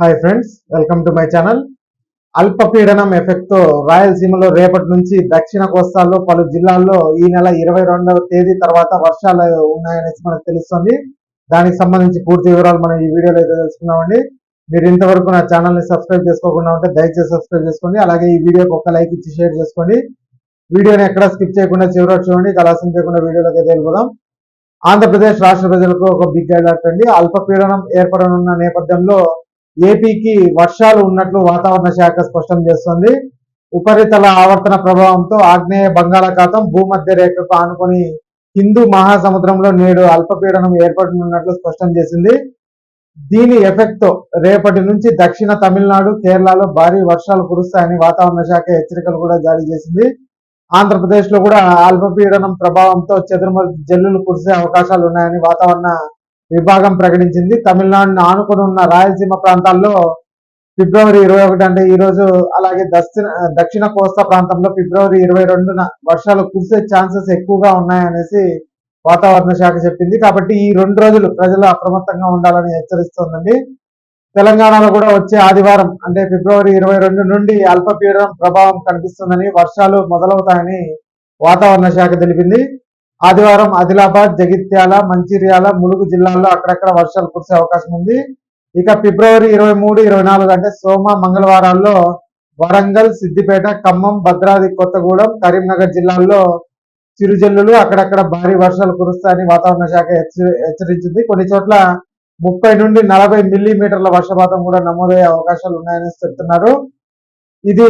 Hi friends, welcome to my channel. అల్పపీడనం effect తో రాయలసీమలో రేపటి నుంచి దక్షిణ కోస్తాల్లో పలు జిల్లాల్లో ఈ నెల 22వ తేదీ తర్వాత వర్షాలు ఉన్నాయనేసి మనకు తెలుస్తుంది. దానికి సంబంధించి పూర్తి వివరాలు మనం ఈ వీడియోలో అయితే తెలుసుకున్నామండి. మీరు ఇంతవరకు నా ఛానల్ ని సబ్స్క్రైబ్ చేసుకోకుండా ఉంటే దయచేసి సబ్స్క్రైబ్ చేసుకోండి. అలాగే ఈ వీడియోకి ఒక లైక్ ఇచ్చి షేర్ చేసుకోండి. వీడియోని ఎక్కడ స్కిప్ చేయకుండా చివరి చూడండి. ఆలస్యం చేయకుండా వీడియోలోకి వెళ్ళిపోదాం. ఆంధ్రప్రదేశ్ రాష్ట్ర ప్రజలకు ఒక బిగ్ అలర్ట్ అండి. అల్పపీడనం ఏర్పడనున్న నేపథ్యంలో ఏపీకి వర్షాలు ఉన్నట్లు వాతావరణ శాఖ స్పష్టం చేస్తోంది. ఉపరితల ఆవర్తన ప్రభావంతో ఆగ్నేయ బంగాళాఖాతం భూమధ్య రేఖకు ఆనుకొని హిందూ మహాసముద్రంలో నేడు అల్పపీడనం ఏర్పడనున్నట్లు స్పష్టం చేసింది. దీని ఎఫెక్ట్ తో రేపటి నుంచి దక్షిణ తమిళనాడు, కేరళలో భారీ వర్షాలు కురుస్తాయని వాతావరణ శాఖ హెచ్చరికలు కూడా జారీ చేసింది. ఆంధ్రప్రదేశ్ లో కూడా అల్పపీడనం ప్రభావంతో చెదురుమదురు జల్లులు కురిసే అవకాశాలు ఉన్నాయని వాతావరణ విభాగం ప్రకటించింది. తమిళనాడుని ఆనుకుని ఉన్న రాయలసీమ ప్రాంతాల్లో ఫిబ్రవరి 21 అంటే ఈ రోజు, అలాగే దక్షిణ కోస్తా ప్రాంతంలో ఫిబ్రవరి 22న వర్షాలు కురిసే ఛాన్సెస్ ఎక్కువగా ఉన్నాయనేసి వాతావరణ శాఖ చెప్పింది. కాబట్టి ఈ 2 రోజులు ప్రజలు అప్రమత్తంగా ఉండాలని హెచ్చరిస్తోందండి. తెలంగాణలో కూడా వచ్చే ఆదివారం అంటే ఫిబ్రవరి 22 నుండి అల్పపీడనం ప్రభావం కనిపిస్తుందని, వర్షాలు మొదలవుతాయని వాతావరణ శాఖ తెలిపింది. ఆదివారం ఆదిలాబాద్, జగిత్యాల, మంచిర్యాల, ములుగు జిల్లాల్లో అక్కడక్కడ వర్షాలు కురిసే అవకాశం ఉంది. ఇక ఫిబ్రవరి 23, 24 అంటే సోమ, మంగళవారాల్లో వరంగల్, సిద్దిపేట, ఖమ్మం, భద్రాద్రి కొత్తగూడెం, కరీంనగర్ జిల్లాల్లో చిరుజల్లులు, అక్కడక్కడ భారీ వర్షాలు కురుస్తాయని వాతావరణ శాఖ హెచ్చరించింది. కొన్ని చోట్ల 30 నుండి 40 మిల్లీమీటర్ల వర్షపాతం కూడా నమోదయ్యే అవకాశాలు ఉన్నాయని చెప్తున్నారు. ఇది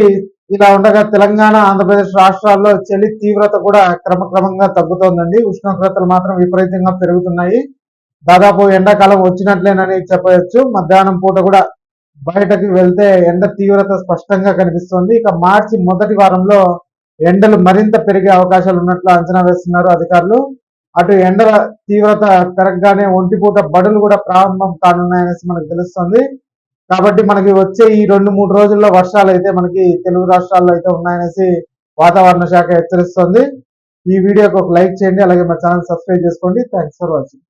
ఇలా ఉండగా తెలంగాణ, ఆంధ్రప్రదేశ్ రాష్ట్రాల్లో చలి తీవ్రత కూడా క్రమక్రమంగా తగ్గుతోందండి. ఉష్ణోగ్రతలు మాత్రం విపరీతంగా పెరుగుతున్నాయి. దాదాపు ఎండాకాలం వచ్చినట్లేనని చెప్పవచ్చు. మధ్యాహ్నం పూట కూడా బయటకు వెళ్తే ఎండ తీవ్రత స్పష్టంగా కనిపిస్తోంది. ఇక మార్చి మొదటి వారంలో ఎండలు మరింత పెరిగే అవకాశాలు ఉన్నట్లు అంచనా వేస్తున్నారు అధికారులు. అటు ఎండల తీవ్రత పెరగగానే ఒంటిపూట బడులు కూడా ప్రారంభం కానున్నాయనేసి మనకు తెలుస్తుంది. కాబట్టి మనకి వచ్చే ఈ 2-3 రోజుల్లో వర్షాలు అయితే మనకి తెలుగు రాష్ట్రాల్లో అయితే ఉన్నాయనేసి వాతావరణ శాఖ హెచ్చరిస్తోంది. ఈ వీడియోకి ఒక లైక్ చేయండి, అలాగే మా ఛానల్ సబ్స్క్రైబ్ చేసుకోండి. Thanks for watching.